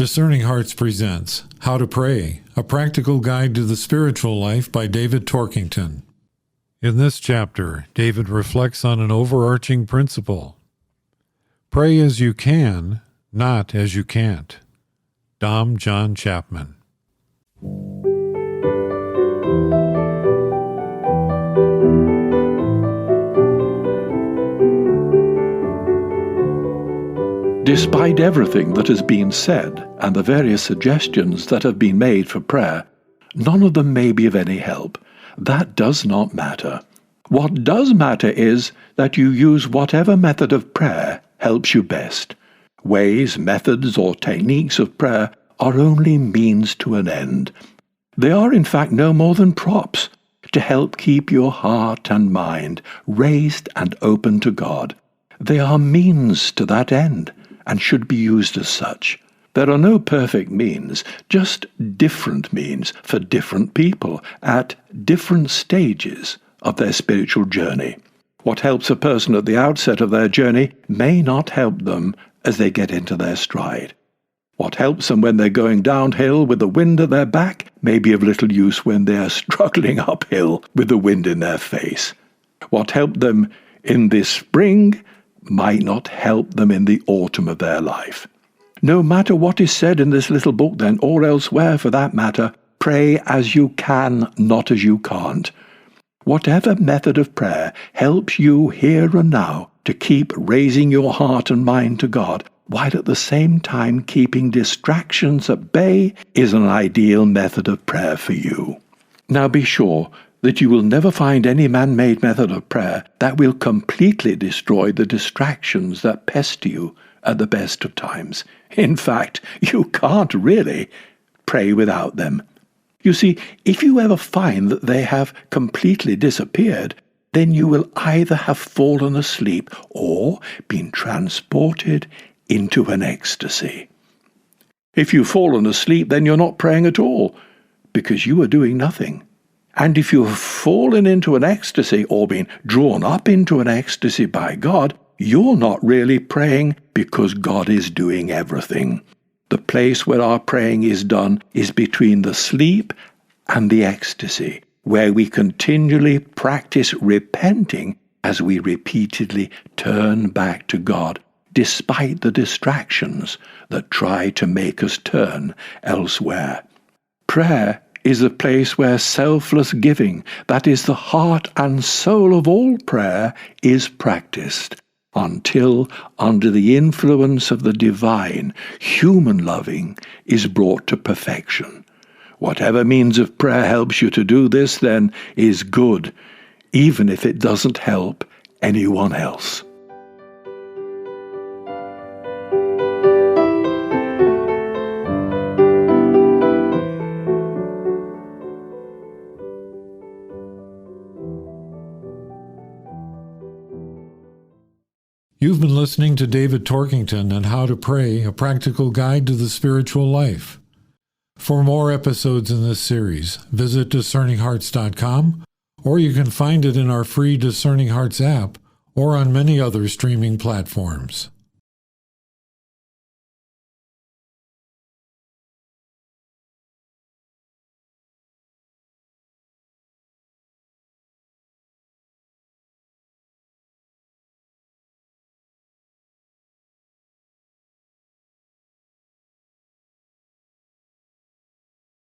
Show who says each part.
Speaker 1: Discerning Hearts presents How to Pray, a practical guide to the spiritual life by David Torkington. In this chapter, David reflects on an overarching principle. Pray as you can, not as you can't. John Chapman.
Speaker 2: Despite everything that has been said and the various suggestions that have been made for prayer, none of them may be of any help. That does not matter. What does matter is that you use whatever method of prayer helps you best. Ways, methods, or techniques of prayer are only means to an end. They are in fact no more than props to help keep your heart and mind raised and open to God. They are means to that end, and should be used as such. There are no perfect means, just different means for different people at different stages of their spiritual journey. What helps a person at the outset of their journey may not help them as they get into their stride. What helps them when they're going downhill with the wind at their back may be of little use when they are struggling uphill with the wind in their face. What helped them in this spring might not help them in the autumn of their life. No matter what is said in this little book then, or elsewhere for that matter, pray as you can, not as you can't. Whatever method of prayer helps you here and now to keep raising your heart and mind to God, while at the same time keeping distractions at bay, is an ideal method of prayer for you. Now be sure that you will never find any man-made method of prayer that will completely destroy the distractions that pester you at the best of times. In fact, you can't really pray without them. You see, if you ever find that they have completely disappeared, then you will either have fallen asleep or been transported into an ecstasy. If you've fallen asleep, then you're not praying at all, because you are doing nothing. And if you have fallen into an ecstasy or been drawn up into an ecstasy by God, you're not really praying because God is doing everything. The place where our praying is done is between the sleep and the ecstasy, where we continually practice repenting as we repeatedly turn back to God, despite the distractions that try to make us turn elsewhere. Prayer is a place where selfless giving, that is the heart and soul of all prayer, is practiced, until, under the influence of the divine, human loving is brought to perfection. Whatever means of prayer helps you to do this, then, is good, even if it doesn't help anyone else.
Speaker 1: You've been listening to David Torkington and How to Pray, a practical guide to the spiritual life. For more episodes in this series, visit discerninghearts.com, or you can find it in our free Discerning Hearts app or on many other streaming platforms.